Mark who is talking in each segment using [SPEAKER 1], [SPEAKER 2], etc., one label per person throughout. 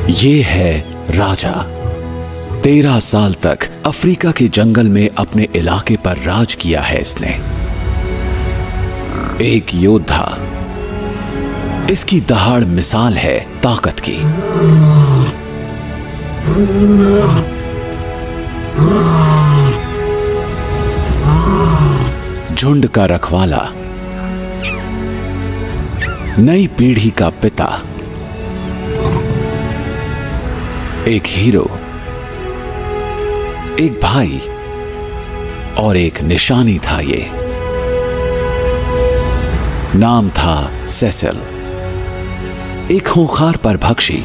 [SPEAKER 1] ये है राजा। 13 साल तक अफ्रीका के जंगल में अपने इलाके पर राज किया है इसने। एक योद्धा। इसकी दहाड़ मिसाल है ताकत की। झुंड का रखवाला, नई पीढ़ी का पिता, एक हीरो, एक भाई और एक निशानी था ये। नाम था सेसिल। एक खूंखार परभक्षी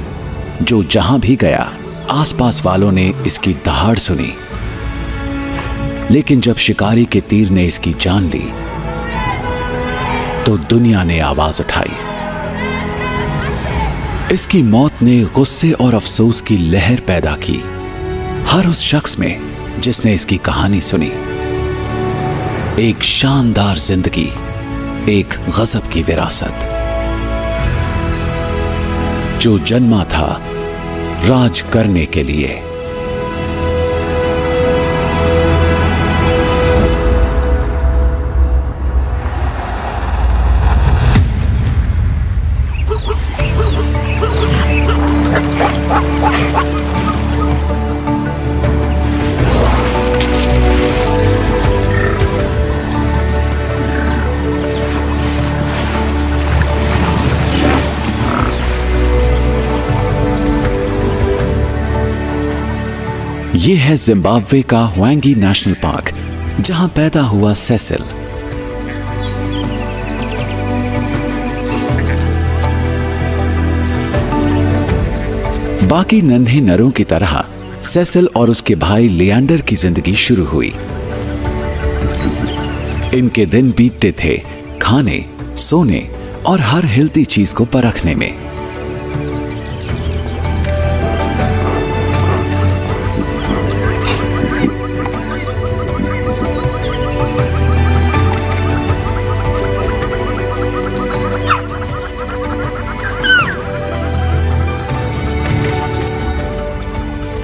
[SPEAKER 1] जो जहां भी गया आसपास वालों ने इसकी दहाड़ सुनी। लेकिन जब शिकारी के तीर ने इसकी जान ली तो दुनिया ने आवाज उठाई। इसकी मौत ने गुस्से और अफसोस की लहर पैदा की हर उस शख्स में जिसने इसकी कहानी सुनी। एक शानदार जिंदगी, एक गजब की विरासत, जो जन्मा था राज करने के लिए। ये है जिम्बाब्वे का ह्वेंगी नेशनल पार्क, जहां पैदा हुआ सेसिल। बाकी नन्हे नरों की तरह सेसिल और उसके भाई लिएंडर की जिंदगी शुरू हुई। इनके दिन बीतते थे खाने, सोने और हर हिलती चीज को परखने में।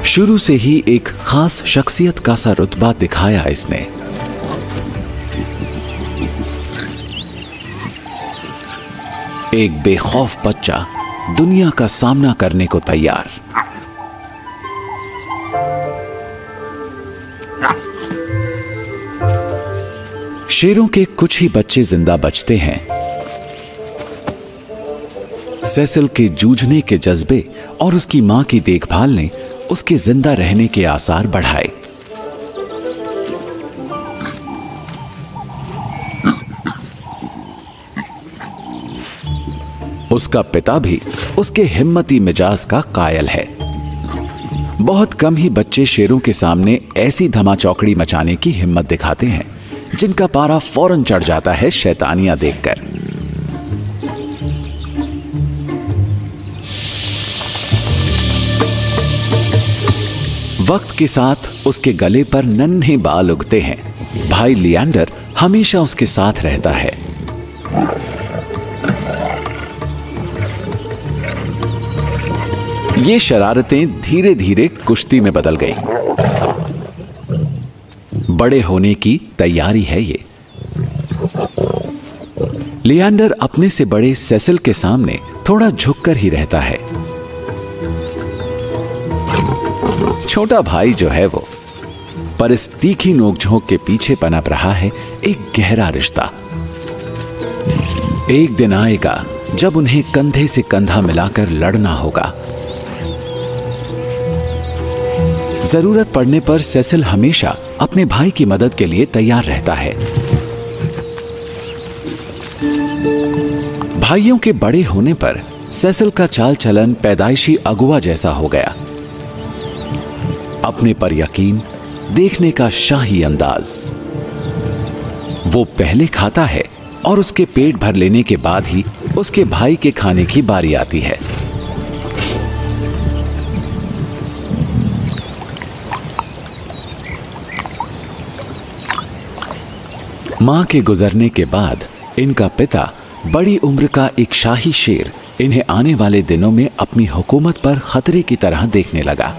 [SPEAKER 1] शुरू से ही एक खास शख्सियत का सा रुतबा दिखाया इसने। एक बेखौफ बच्चा दुनिया का सामना करने को तैयार। शेरों के कुछ ही बच्चे जिंदा बचते हैं। सेसिल के जूझने के जज्बे और उसकी मां की देखभाल ने उसके जिंदा रहने के आसार बढ़ाए। उसका पिता भी उसके हिम्मती मिजाज का कायल है। बहुत कम ही बच्चे शेरों के सामने ऐसी धमाचौकड़ी मचाने की हिम्मत दिखाते हैं जिनका पारा फौरन चढ़ जाता है शैतानियां देखकर। वक्त के साथ उसके गले पर नन्हे बाल उगते हैं। भाई लिएंडर हमेशा उसके साथ रहता है। ये शरारतें धीरे धीरे कुश्ती में बदल गई। बड़े होने की तैयारी है ये। लिएंडर अपने से बड़े सेसिल के सामने थोड़ा झुककर ही रहता है। छोटा भाई जो है वो, पर इस तीखी नोकझोंक के पीछे पनप रहा है एक गहरा रिश्ता। एक दिन आएगा जब उन्हें कंधे से कंधा मिलाकर लड़ना होगा। जरूरत पड़ने पर सेसिल हमेशा अपने भाई की मदद के लिए तैयार रहता है। भाइयों के बड़े होने पर सेसिल का चाल चलन पैदाइशी अगुआ जैसा हो गया। अपने पर यकीन, देखने का शाही अंदाज। वो पहले खाता है और उसके पेट भर लेने के बाद ही उसके भाई के खाने की बारी आती है। मां के गुजरने के बाद इनका पिता बड़ी उम्र का एक शाही शेर इन्हें आने वाले दिनों में अपनी हुकूमत पर खतरे की तरह देखने लगा।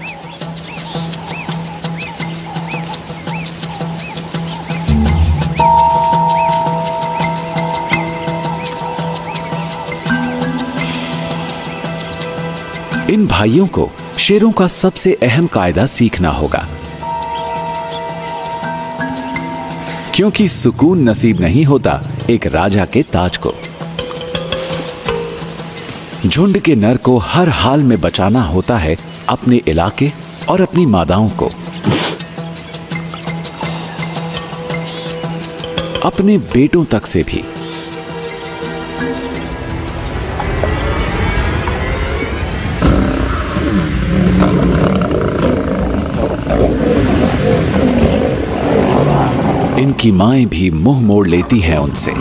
[SPEAKER 1] इन भाइयों को शेरों का सबसे अहम कायदा सीखना होगा, क्योंकि सुकून नसीब नहीं होता एक राजा के ताज को। झुंड के नर को हर हाल में बचाना होता है अपने इलाके और अपनी मादाओं को, अपने बेटों तक से भी। इनकी माएं भी मुंह मोड़ लेती हैं उनसे।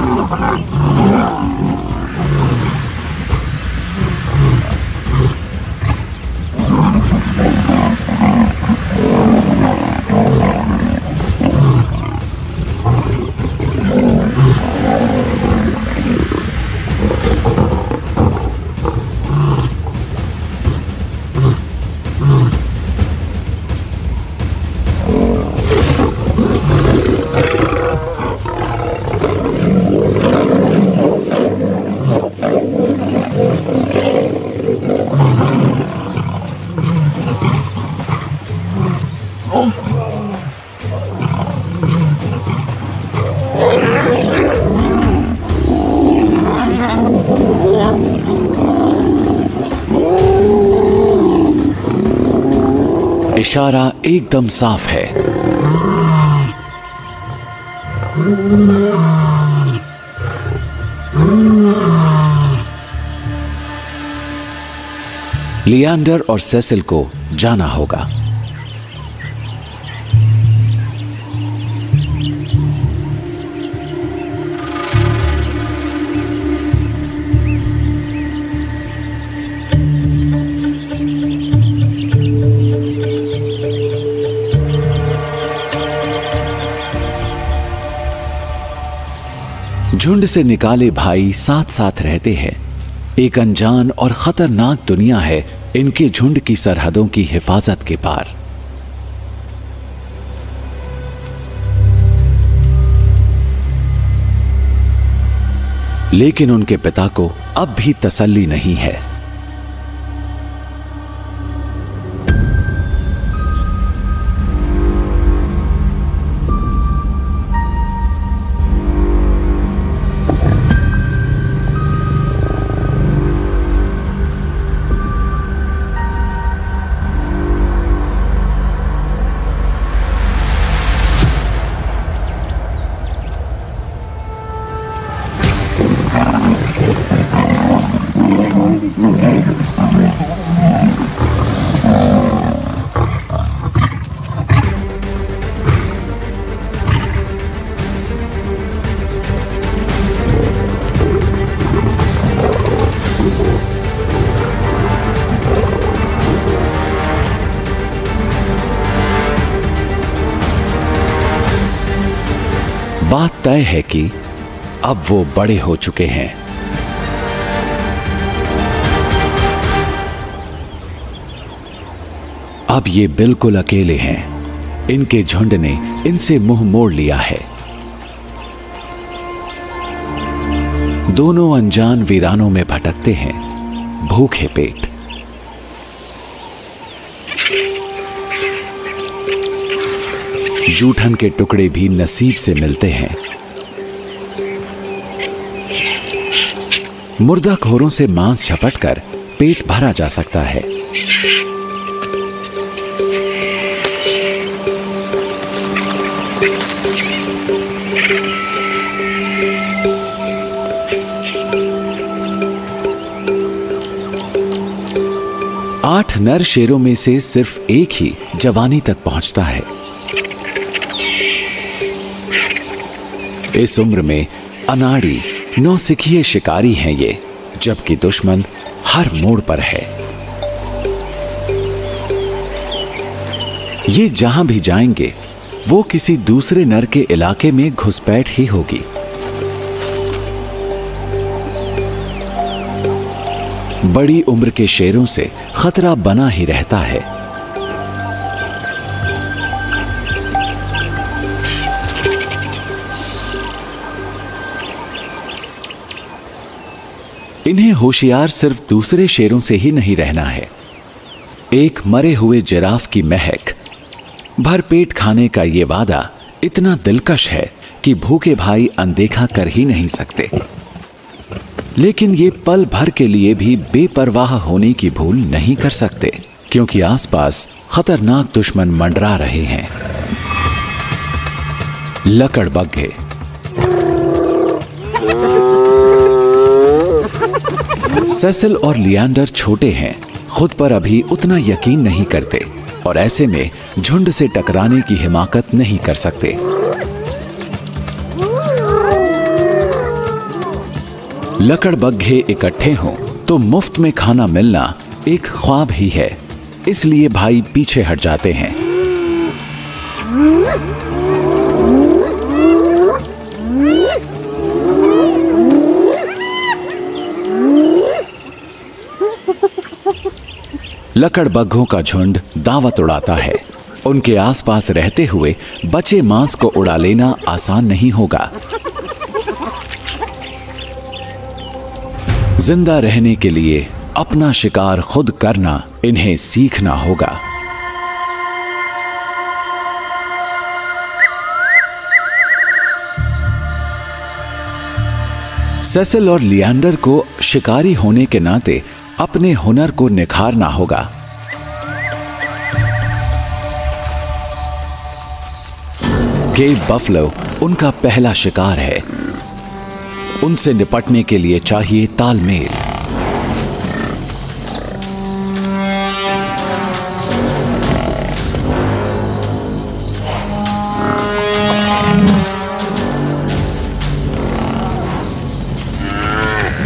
[SPEAKER 1] इशारा एकदम साफ है। लियांडर और सेसिल को जाना होगा। झुंड से निकाले भाई साथ साथ रहते हैं। एक अनजान और खतरनाक दुनिया है इनके झुंड की सरहदों की हिफाजत के पार। लेकिन उनके पिता को अब भी तसल्ली नहीं है। बात तय है कि अब वो बड़े हो चुके हैं। अब ये बिल्कुल अकेले हैं। इनके झुंड ने इनसे मुंह मोड़ लिया है। दोनों अनजान वीरानों में भटकते हैं, भूखे पेट। जूठन के टुकड़े भी नसीब से मिलते हैं। मुर्दाखोरों से मांस झपटकर पेट भरा जा सकता है। आठ नर शेरों में से सिर्फ एक ही जवानी तक पहुंचता है। इस उम्र में अनाड़ी नौसिखिए शिकारी हैं ये, जबकि दुश्मन हर मोड़ पर है। ये जहां भी जाएंगे वो किसी दूसरे नर के इलाके में घुसपैठ ही होगी। बड़ी उम्र के शेरों से खतरा बना ही रहता है। इन्हें होशियार सिर्फ दूसरे शेरों से ही नहीं रहना है। एक मरे हुए जिराफ की महक, भरपेट खाने का ये वादा इतना दिलकश है कि भूखे भाई अनदेखा कर ही नहीं सकते। लेकिन ये पल भर के लिए भी बेपरवाह होने की भूल नहीं कर सकते, क्योंकि आसपास खतरनाक दुश्मन मंडरा रहे हैं। लकड़बग्घे। सेसिल और लिएंडर छोटे हैं, खुद पर अभी उतना यकीन नहीं करते और ऐसे में झुंड से टकराने की हिमाकत नहीं कर सकते। लकड़बग्घे इकट्ठे हों तो मुफ्त में खाना मिलना एक ख्वाब ही है, इसलिए भाई पीछे हट जाते हैं। लकड़बग्घों का झुंड दावत उड़ाता है। उनके आसपास रहते हुए बचे मांस को उड़ा लेना आसान नहीं होगा। जिंदा रहने के लिए अपना शिकार खुद करना इन्हें सीखना होगा। सेसिल और लिएंडर को शिकारी होने के नाते अपने हुनर को निखारना होगा। केव बफलो उनका पहला शिकार है। उनसे निपटने के लिए चाहिए तालमेल।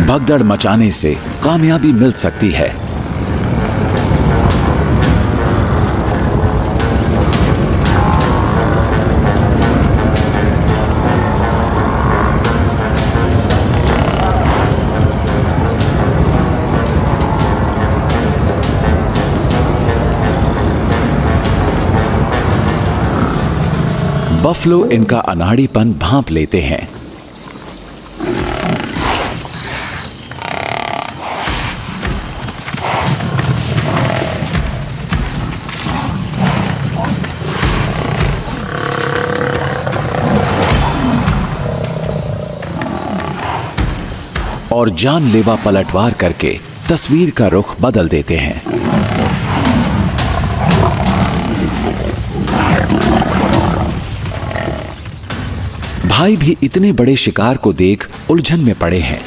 [SPEAKER 1] भगदड़ मचाने से कामयाबी मिल सकती है। बफलो इनका अनाड़ीपन भांप लेते हैं। और जानलेवा पलटवार करके तस्वीर का रुख बदल देते हैं। भाई भी इतने बड़े शिकार को देख उलझन में पड़े हैं,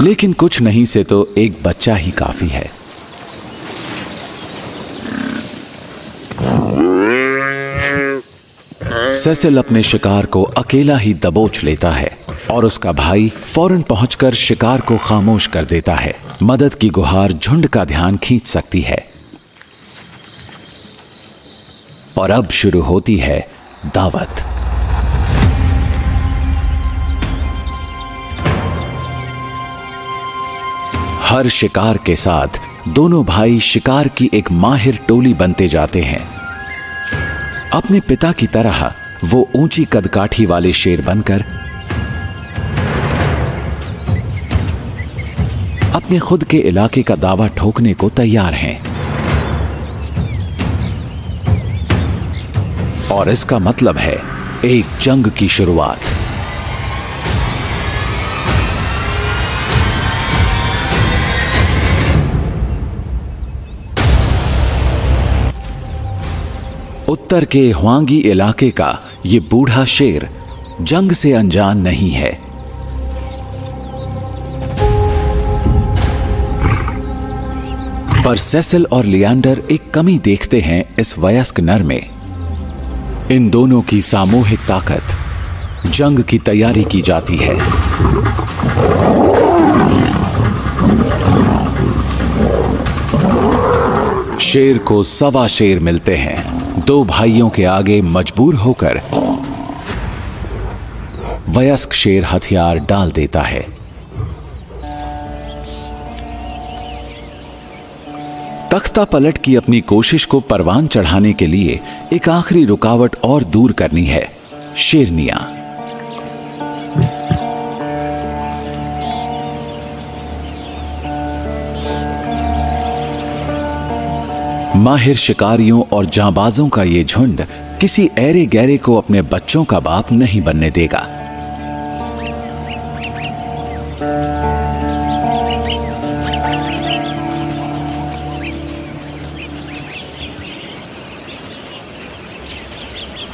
[SPEAKER 1] लेकिन कुछ नहीं से तो एक बच्चा ही काफी है। सेसिल अपने शिकार को अकेला ही दबोच लेता है और उसका भाई फौरन पहुंचकर शिकार को खामोश कर देता है। मदद की गुहार झुंड का ध्यान खींच सकती है। और अब शुरू होती है दावत। हर शिकार के साथ दोनों भाई शिकार की एक माहिर टोली बनते जाते हैं। अपने पिता की तरह वो ऊंची कदकाठी वाले शेर बनकर अपने खुद के इलाके का दावा ठोकने को तैयार हैं। और इसका मतलब है एक जंग की शुरुआत। उत्तर के ह्वांगी इलाके का ये बूढ़ा शेर जंग से अनजान नहीं है। पर सेसिल और लिएंडर एक कमी देखते हैं इस वयस्क नर में। इन दोनों की सामूहिक ताकत, जंग की तैयारी की जाती है। शेर को सवा शेर मिलते हैं। दो भाइयों के आगे मजबूर होकर वयस्क शेर हथियार डाल देता है। तख्ता पलट की अपनी कोशिश को परवान चढ़ाने के लिए एक आखिरी रुकावट और दूर करनी है, शेरनियां। माहिर शिकारियों और जांबाजों का ये झुंड किसी ऐरे गैरे को अपने बच्चों का बाप नहीं बनने देगा।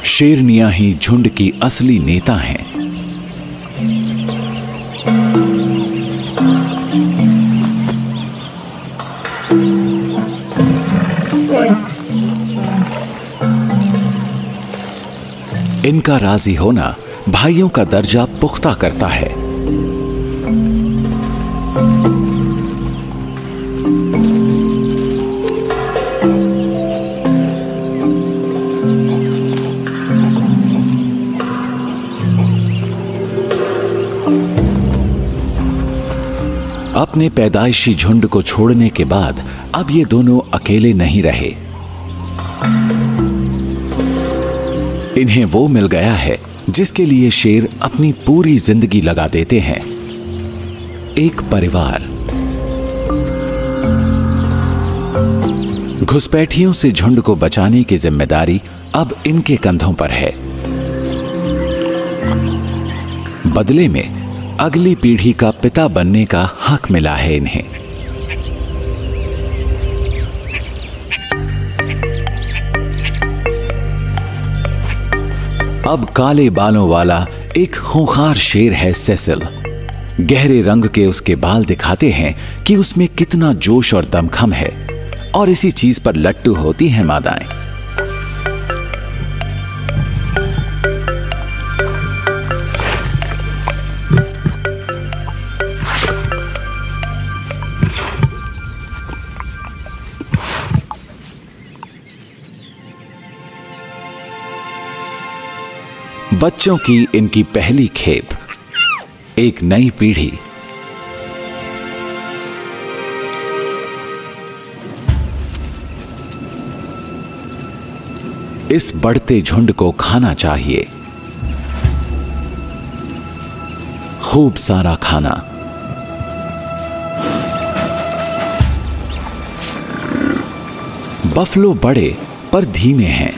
[SPEAKER 1] शेरनियां ही झुंड की असली नेता हैं। इनका राजी होना भाइयों का दर्जा पुख्ता करता है। अपने पैदाइशी झुंड को छोड़ने के बाद अब ये दोनों अकेले नहीं रहे। इन्हें वो मिल गया है जिसके लिए शेर अपनी पूरी जिंदगी लगा देते हैं, एक परिवार। घुसपैठियों से झुंड को बचाने की जिम्मेदारी अब इनके कंधों पर है। बदले में अगली पीढ़ी का पिता बनने का हक मिला है इन्हें। अब काले बालों वाला एक खूंखार शेर है सेसिल। गहरे रंग के उसके बाल दिखाते हैं कि उसमें कितना जोश और दमखम है, और इसी चीज पर लट्टू होती हैं मादाएं। बच्चों की इनकी पहली खेप, एक नई पीढ़ी। इस बढ़ते झुंड को खाना चाहिए, खूब सारा खाना। बफलो बड़े पर धीमे हैं।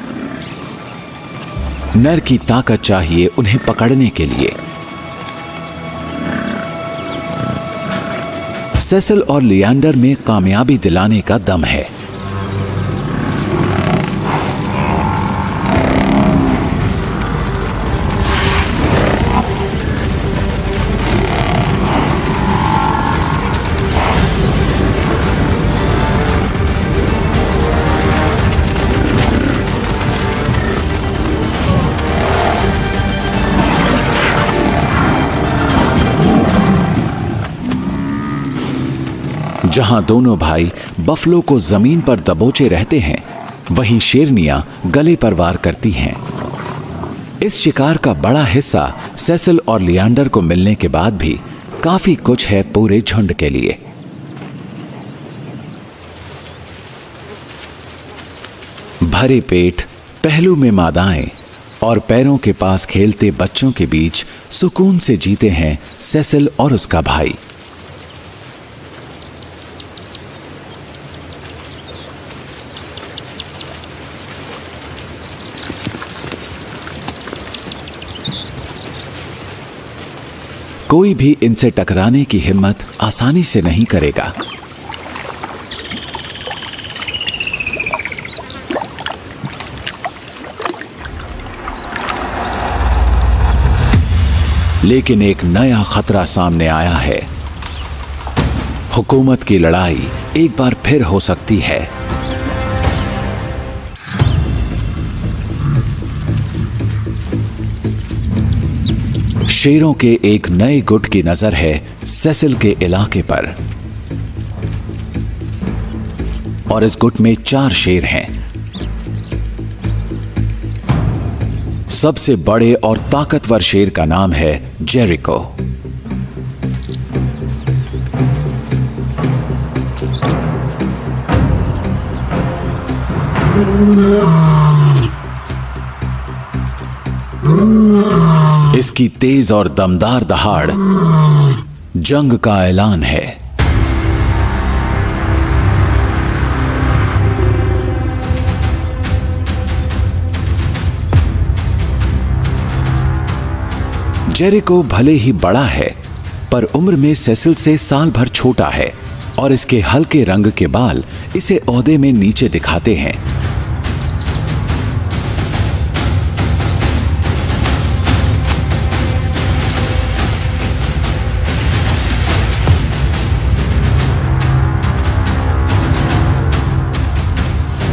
[SPEAKER 1] नर की ताकत चाहिए उन्हें पकड़ने के लिए। सेसिल और लियांडर में कामयाबी दिलाने का दम है। जहां दोनों भाई बफलो को जमीन पर दबोचे रहते हैं, वहीं शेरनियां गले पर वार करती हैं। इस शिकार का बड़ा हिस्सा सेसिल और लियांडर को मिलने के बाद भी काफी कुछ है पूरे झुंड के लिए। भरे पेट, पहलू में मादाएं और पैरों के पास खेलते बच्चों के बीच सुकून से जीते हैं सेसिल और उसका भाई। कोई भी इनसे टकराने की हिम्मत आसानी से नहीं करेगा। लेकिन एक नया खतरा सामने आया है। हुकूमत की लड़ाई एक बार फिर हो सकती है। शेरों के एक नए गुट की नजर है सेसिल के इलाके पर, और इस गुट में 4 शेर हैं। सबसे बड़े और ताकतवर शेर का नाम है जेरिको। इसकी तेज और दमदार दहाड़ जंग का ऐलान है। जेरिको भले ही बड़ा है, पर उम्र में सेसिल से साल भर छोटा है और इसके हल्के रंग के बाल इसे ओहदे में नीचे दिखाते हैं।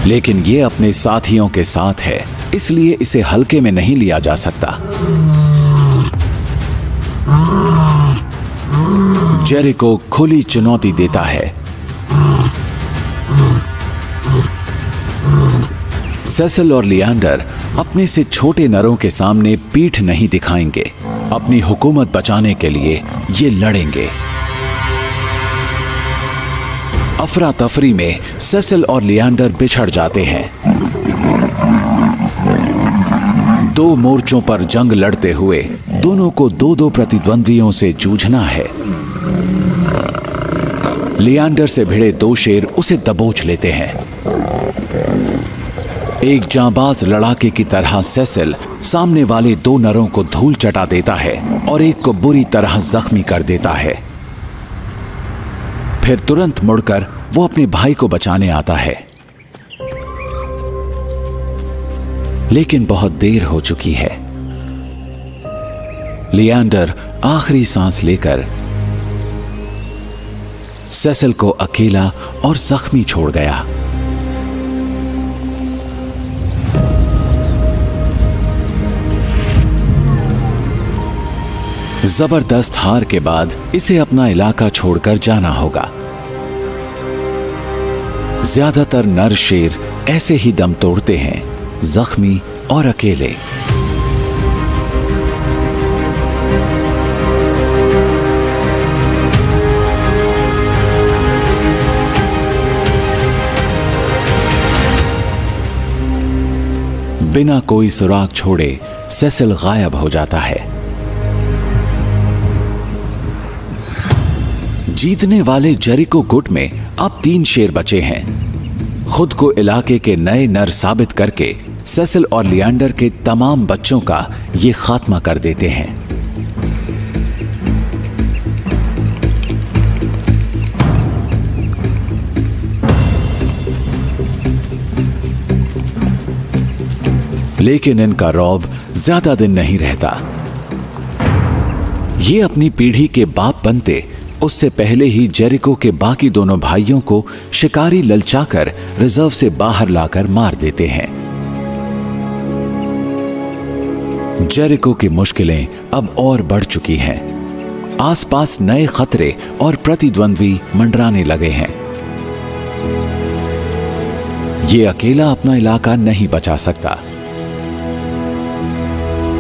[SPEAKER 1] लेकिन ये अपने साथियों के साथ है, इसलिए इसे हल्के में नहीं लिया जा सकता। जेरिको खुली चुनौती देता है। सेसिल और लिएंडर अपने से छोटे नरों के सामने पीठ नहीं दिखाएंगे। अपनी हुकूमत बचाने के लिए ये लड़ेंगे। अफरा तफरी में सेसिल और लिएंडर बिछड़ जाते हैं। दो मोर्चों पर जंग लड़ते हुए दोनों को दो दो प्रतिद्वंद्वियों से जूझना है। लिएंडर से भिड़े दो शेर उसे दबोच लेते हैं। एक जांबाज लड़ाके की तरह सेसिल सामने वाले दो नरों को धूल चटा देता है और एक को बुरी तरह जख्मी कर देता है। फिर तुरंत मुड़कर वो अपने भाई को बचाने आता है, लेकिन बहुत देर हो चुकी है। लिएंडर आखिरी सांस लेकर सेसिल को अकेला और जख्मी छोड़ गया। जबरदस्त हार के बाद इसे अपना इलाका छोड़कर जाना होगा। ज्यादातर नर शेर ऐसे ही दम तोड़ते हैं, जख्मी और अकेले। बिना कोई सुराग छोड़े सेसिल गायब हो जाता है। जीतने वाले जेरिको गुट में अब 3 शेर बचे हैं। खुद को इलाके के नए नर साबित करके सेसिल और लिएंडर के तमाम बच्चों का ये खात्मा कर देते हैं। लेकिन इनका रौब ज्यादा दिन नहीं रहता। ये अपनी पीढ़ी के बाप बनते उससे पहले ही जेरिको के बाकी दोनों भाइयों को शिकारी ललचाकर रिजर्व से बाहर लाकर मार देते हैं। जेरिको की मुश्किलें अब और बढ़ चुकी हैं। आसपास नए खतरे और प्रतिद्वंद्वी मंडराने लगे हैं। ये अकेला अपना इलाका नहीं बचा सकता।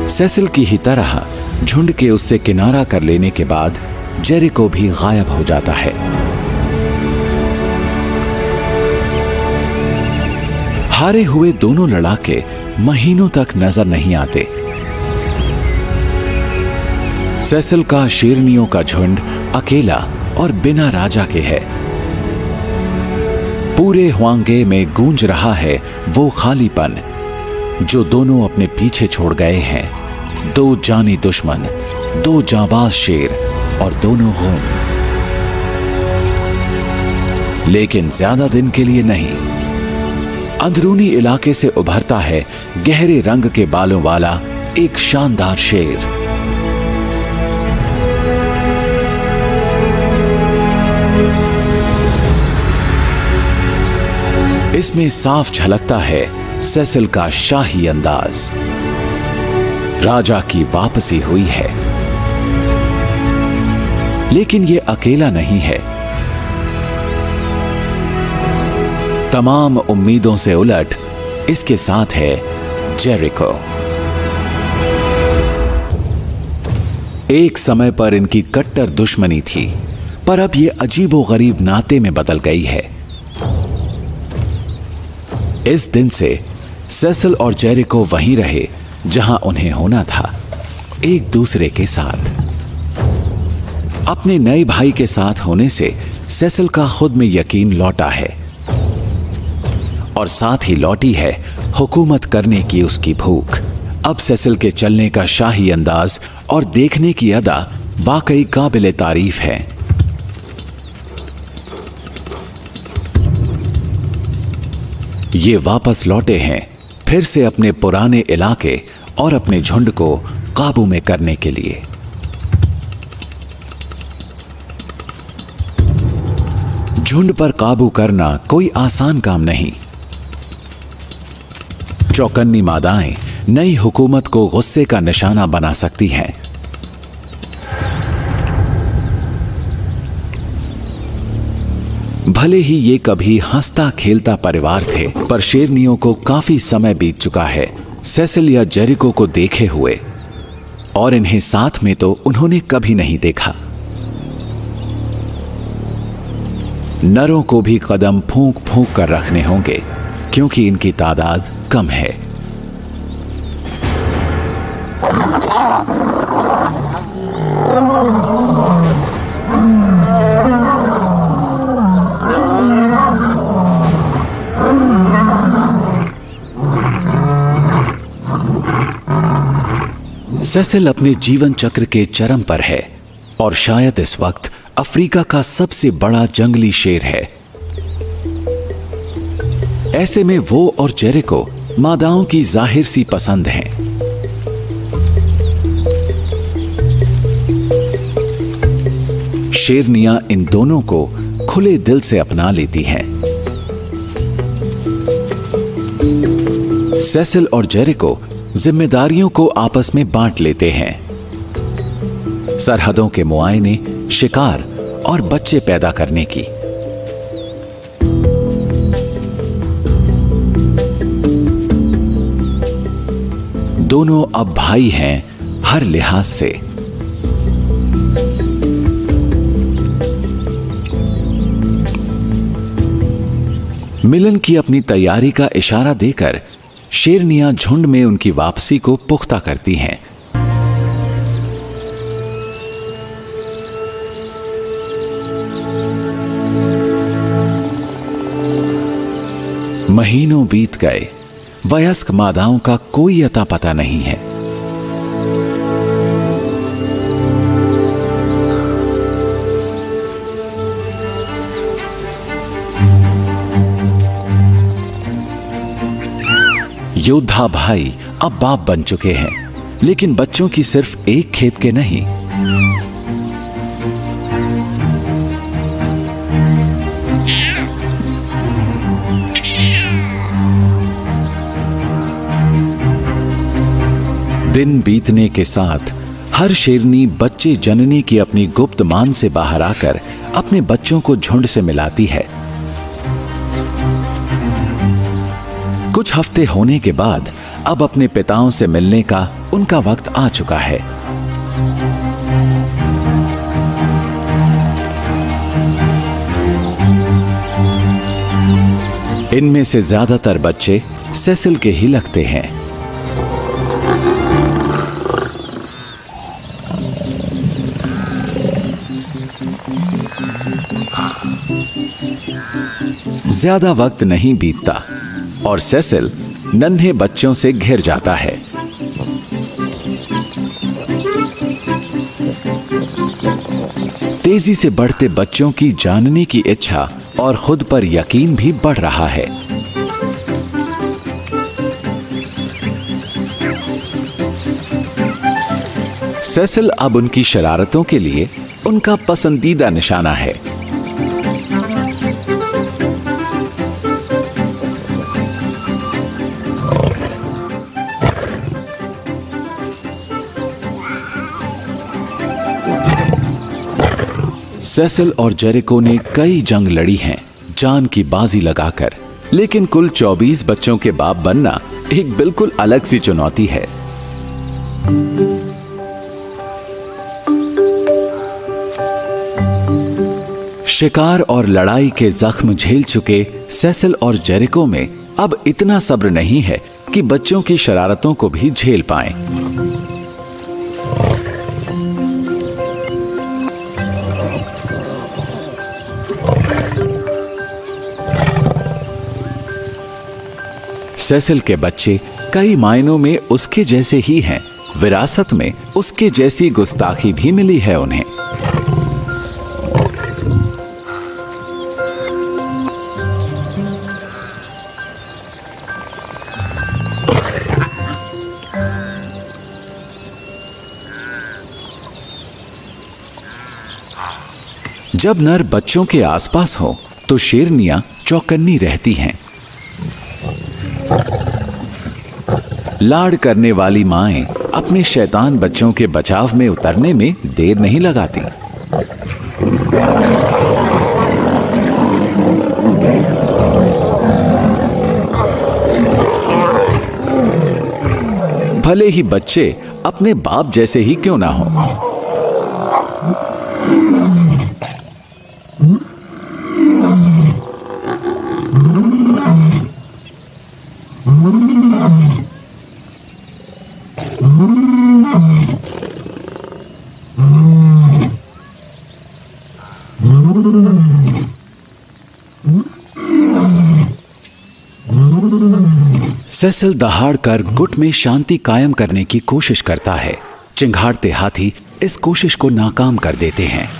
[SPEAKER 1] सेसिल की ही तरह झुंड के उससे किनारा कर लेने के बाद जेरिको भी गायब हो जाता है। हारे हुए दोनों लड़ाके महीनों तक नजर नहीं आते। सेसिल का शेरनियों का झुंड अकेला और बिना राजा के है। पूरे हुआंगे में गूंज रहा है वो खालीपन जो दोनों अपने पीछे छोड़ गए हैं। 2 जानी दुश्मन, 2 जांबाज शेर और दोनों गुम। लेकिन ज्यादा दिन के लिए नहीं। अंदरूनी इलाके से उभरता है गहरे रंग के बालों वाला एक शानदार शेर। इसमें साफ झलकता है सेसिल का शाही अंदाज। राजा की वापसी हुई है। लेकिन यह अकेला नहीं है। तमाम उम्मीदों से उलट इसके साथ है जेरिको। एक समय पर इनकी कट्टर दुश्मनी थी, पर अब ये अजीबोगरीब नाते में बदल गई है। इस दिन से सेसिल और जेरिको वहीं रहे जहां उन्हें होना था, एक दूसरे के साथ। अपने नए भाई के साथ होने से सेसिल का खुद में यकीन लौटा है और साथ ही लौटी है हुकूमत करने की उसकी भूख। अब सेसिल के चलने का शाही अंदाज और देखने की अदा वाकई काबिले तारीफ है। ये वापस लौटे हैं फिर से अपने पुराने इलाके और अपने झुंड को काबू में करने के लिए। झुंड पर काबू करना कोई आसान काम नहीं। चौकन्नी मादाएं नई हुकूमत को गुस्से का निशाना बना सकती हैं। भले ही ये कभी हंसता खेलता परिवार थे, पर शेरनियों को काफी समय बीत चुका है सेसिल या जेरिको को देखे हुए, और इन्हें साथ में तो उन्होंने कभी नहीं देखा। नरों को भी कदम फूंक फूंक कर रखने होंगे क्योंकि इनकी तादाद कम है। सेसिल अपने जीवन चक्र के चरम पर है और शायद इस वक्त अफ्रीका का सबसे बड़ा जंगली शेर है। ऐसे में वो और जेरिको मादाओं की जाहिर सी पसंद हैं। शेरनियां इन दोनों को खुले दिल से अपना लेती हैं। सेसिल और जेरिको जिम्मेदारियों को आपस में बांट लेते हैं। सरहदों के मुआयने, शिकार और बच्चे पैदा करने की। दोनों अब भाई हैं हर लिहाज से। मिलन की अपनी तैयारी का इशारा देकर शेरनियां झुंड में उनकी वापसी को पुख्ता करती हैं। महीनों बीत गए, वयस्क मादाओं का कोई अता पता नहीं है। योद्धा भाई अब बाप बन चुके हैं, लेकिन बच्चों की सिर्फ एक खेप के नहीं। दिन बीतने के साथ हर शेरनी बच्चे जननी की अपनी गुप्त मान से बाहर आकर अपने बच्चों को झुंड से मिलाती है। कुछ हफ्ते होने के बाद अब अपने पिताओं से मिलने का उनका वक्त आ चुका है। इनमें से ज्यादातर बच्चे सेसिल के ही लगते हैं। ज्यादा वक्त नहीं बीतता और सेसिल नन्हे बच्चों से घिर जाता है। तेजी से बढ़ते बच्चों की जानने की इच्छा और खुद पर यकीन भी बढ़ रहा है। सेसिल अब उनकी शरारतों के लिए उनका पसंदीदा निशाना है। सेसिल और जेरिको ने कई जंग लड़ी हैं जान की बाजी लगाकर, लेकिन कुल 24 बच्चों के बाप बनना एक बिल्कुल अलग सी चुनौती है। शिकार और लड़ाई के जख्म झेल चुके सेसिल और जेरिको में अब इतना सब्र नहीं है कि बच्चों की शरारतों को भी झेल पाएं। सेसिल के बच्चे कई मायनों में उसके जैसे ही हैं। विरासत में उसके जैसी गुस्ताखी भी मिली है उन्हें। जब नर बच्चों के आसपास हो तो शेरनियां चौकन्नी रहती हैं। लाड़ करने वाली माएं अपने शैतान बच्चों के बचाव में उतरने में देर नहीं लगाती। भले ही बच्चे अपने बाप जैसे ही क्यों ना हो। सेसिल दहाड़कर गुट में शांति कायम करने की कोशिश करता है। चिंघाड़ते हाथी इस कोशिश को नाकाम कर देते हैं।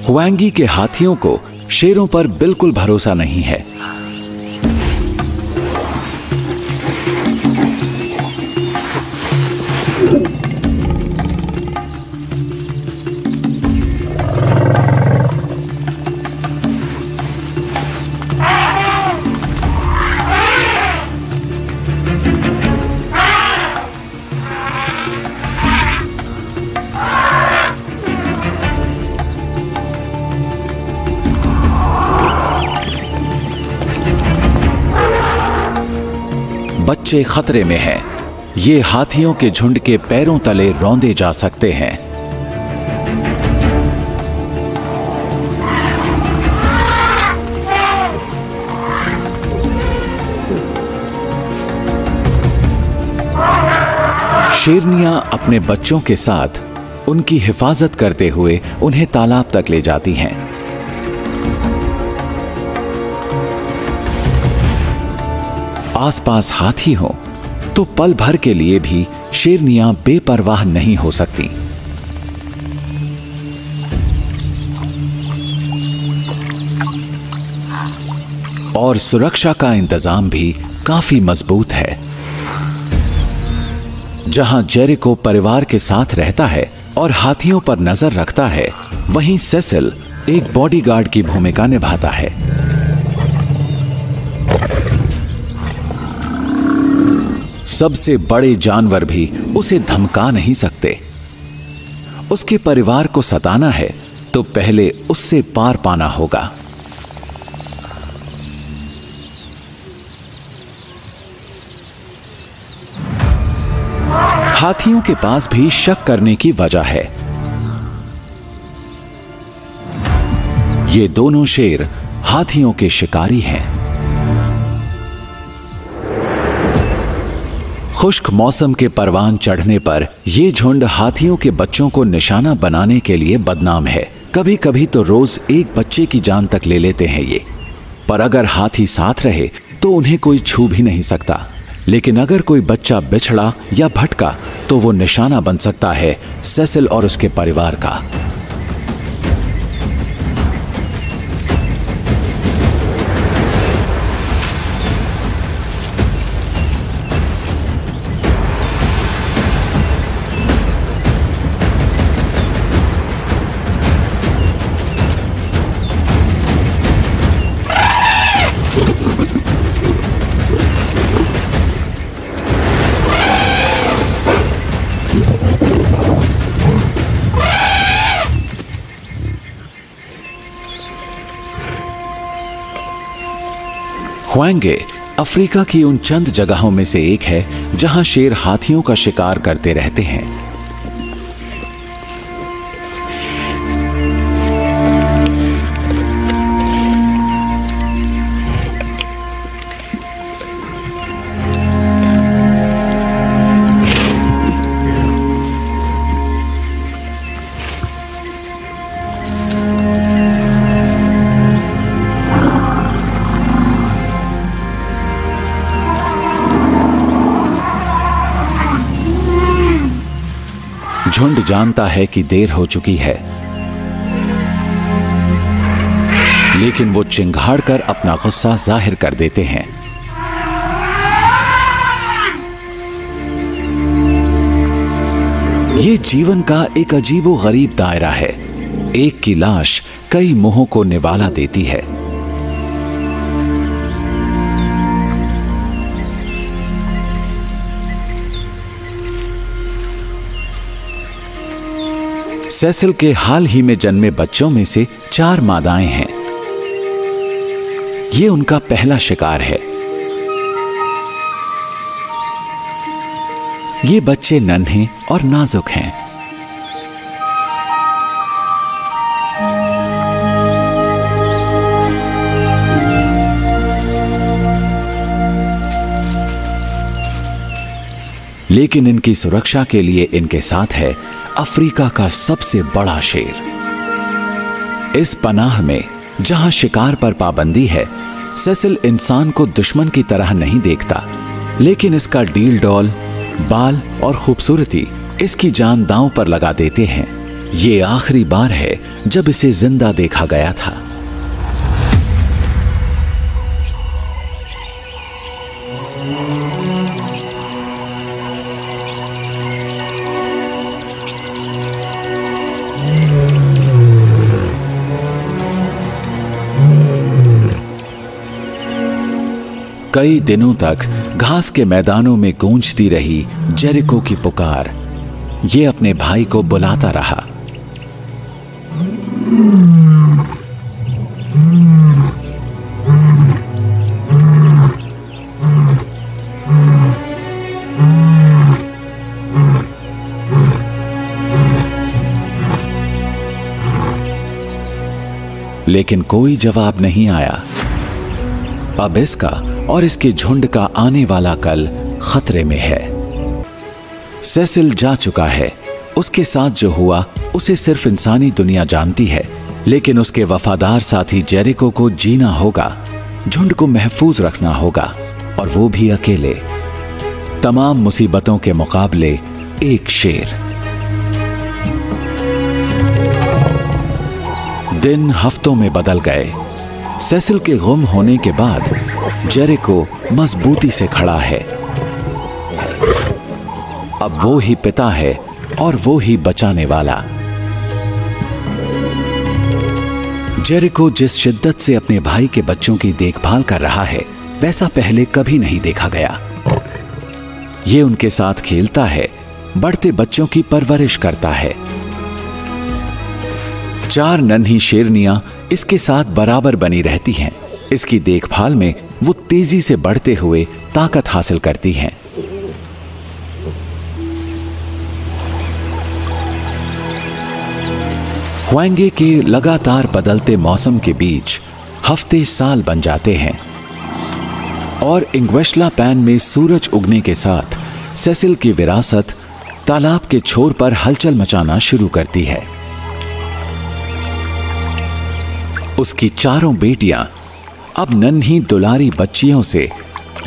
[SPEAKER 1] हुआंगी के हाथियों को शेरों पर बिल्कुल भरोसा नहीं है। बच्चे खतरे में हैं। ये हाथियों के झुंड के पैरों तले रौंदे जा सकते हैं। शेरनियां अपने बच्चों के साथ उनकी हिफाजत करते हुए उन्हें तालाब तक ले जाती हैं। आसपास हाथी हो तो पल भर के लिए भी शेरनियां बेपरवाह नहीं हो सकती। और सुरक्षा का इंतजाम भी काफी मजबूत है। जहां जेरिको परिवार के साथ रहता है और हाथियों पर नजर रखता है, वहीं सेसिल एक बॉडीगार्ड की भूमिका निभाता है। सबसे बड़े जानवर भी उसे धमका नहीं सकते। उसके परिवार को सताना है तो पहले उससे पार पाना होगा। हाथियों के पास भी शक करने की वजह है। ये दोनों शेर हाथियों के शिकारी हैं। खुश्क मौसम के परवान चढ़ने पर यह झुंड हाथियों के बच्चों को निशाना बनाने के लिए बदनाम है। कभी कभी तो रोज एक बच्चे की जान तक ले लेते हैं ये। पर अगर हाथी साथ रहे तो उन्हें कोई छू भी नहीं सकता। लेकिन अगर कोई बच्चा बिछड़ा या भटका तो वो निशाना बन सकता है सेसिल और उसके परिवार का। ह्वेंगे अफ्रीका की उन चंद जगहों में से एक है जहां शेर हाथियों का शिकार करते रहते हैं। झुंड जानता है कि देर हो चुकी है, लेकिन वो चिंघाड़ कर अपना गुस्सा जाहिर कर देते हैं। ये जीवन का एक अजीबो-गरीब दायरा है। एक की लाश कई मुंहों को निवाला देती है। सेसिल के हाल ही में जन्मे बच्चों में से 4 मादाएं हैं। ये उनका पहला शिकार है। ये बच्चे नन्हे और नाजुक हैं। लेकिन इनकी सुरक्षा के लिए इनके साथ है अफ्रीका का सबसे बड़ा शेर। इस पनाह में जहां शिकार पर पाबंदी है, सेसिल इंसान को दुश्मन की तरह नहीं देखता, लेकिन इसका डील डॉल, बाल और खूबसूरती इसकी जान दांव पर लगा देते हैं। ये आखिरी बार है जब इसे जिंदा देखा गया था। कई दिनों तक घास के मैदानों में गूंजती रही जेरिको की पुकार। ये अपने भाई को बुलाता रहा। लेकिन कोई जवाब नहीं आया। अब इसका और इसके झुंड का आने वाला कल खतरे में है। सेसिल जा चुका है। उसके साथ जो हुआ उसे सिर्फ इंसानी दुनिया जानती है, लेकिन उसके वफादार साथी जेरिको को जीना होगा, झुंड को महफूज रखना होगा, और वो भी अकेले। तमाम मुसीबतों के मुकाबले एक शेर। दिन हफ्तों में बदल गए। सेसिल के गुम होने के बाद जेरिको मजबूती से खड़ा है। अब वो ही पिता है और वो ही बचाने वाला। जेरिको जिस शिद्दत से अपने भाई के बच्चों की देखभाल कर रहा है, वैसा पहले कभी नहीं देखा गया। ये उनके साथ खेलता है, बढ़ते बच्चों की परवरिश करता है। 4 नन्ही शेरनियां इसके साथ बराबर बनी रहती हैं। इसकी देखभाल में वो तेजी से बढ़ते हुए ताकत हासिल करती हैं। ह्वेंगे के लगातार बदलते मौसम के बीच हफ्ते साल बन जाते हैं, और इंग्वेश्ला पैन में सूरज उगने के साथ सेसिल की विरासत तालाब के छोर पर हलचल मचाना शुरू करती है। उसकी 4 बेटियां अब नन्ही दुलारी बच्चियों से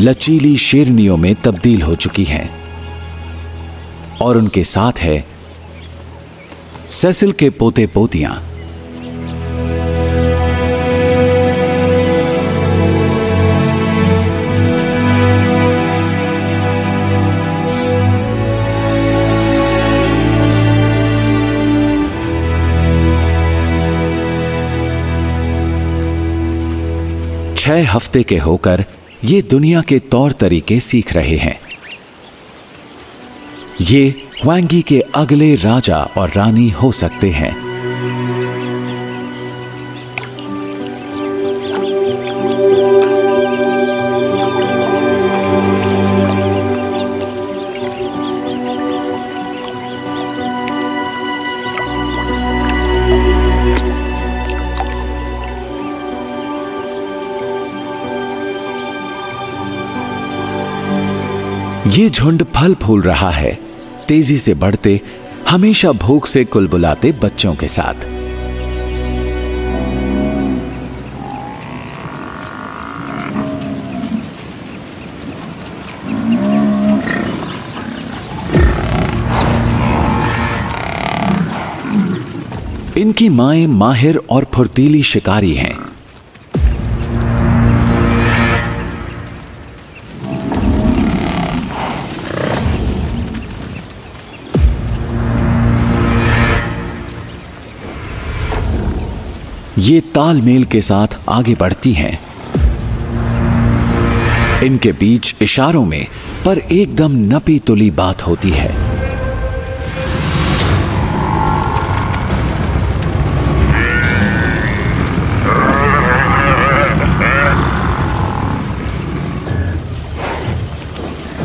[SPEAKER 1] लचीली शेरनियों में तब्दील हो चुकी हैं, और उनके साथ है सेसिल के पोते पोतियां। छह हफ्ते के होकर ये दुनिया के तौर तरीके सीख रहे हैं। ये ह्वेंगी के अगले राजा और रानी हो सकते हैं। ये झुंड फल फूल रहा है, तेजी से बढ़ते, हमेशा भूख से कुलबुलाते बच्चों के साथ। इनकी माएं माहिर और फुर्तीली शिकारी हैं। ये तालमेल के साथ आगे बढ़ती हैं। इनके बीच इशारों में पर एकदम नपी तुली बात होती है।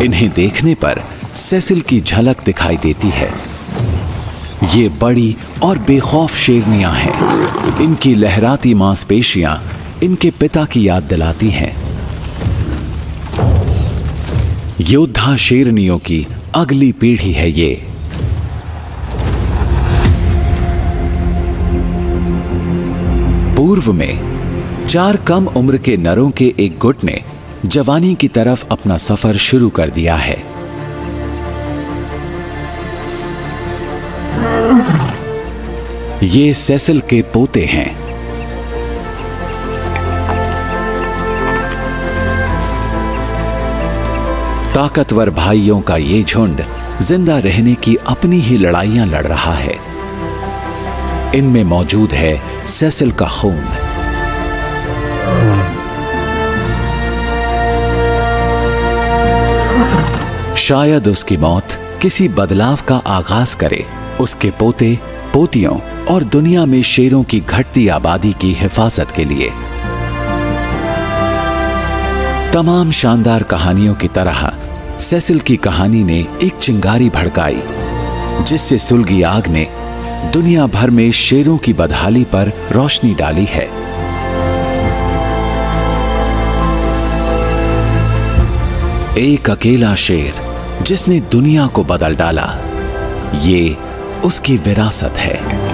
[SPEAKER 1] इन्हें देखने पर सेसिल की झलक दिखाई देती है। ये बड़ी और बेखौफ शेरनियां हैं। इनकी लहराती मांसपेशियां इनके पिता की याद दिलाती हैं। योद्धा शेरनियों की अगली पीढ़ी है ये। पूर्व में 4 कम उम्र के नरों के एक गुट ने जवानी की तरफ अपना सफर शुरू कर दिया है। ये सेसिल के पोते हैं। ताकतवर भाइयों का ये झुंड जिंदा रहने की अपनी ही लड़ाइयां लड़ रहा है। इनमें मौजूद है सेसिल का खून। शायद उसकी मौत किसी बदलाव का आगाज करे, उसके पोते पोतियों और दुनिया में शेरों की घटती आबादी की हिफाजत के लिए। तमाम शानदार कहानियों की तरह सेसिल की कहानी ने एक चिंगारी भड़काई, जिससे सुलगी आग ने दुनिया भर में शेरों की बदहाली पर रोशनी डाली है। एक अकेला शेर जिसने दुनिया को बदल डाला, ये उसकी विरासत है।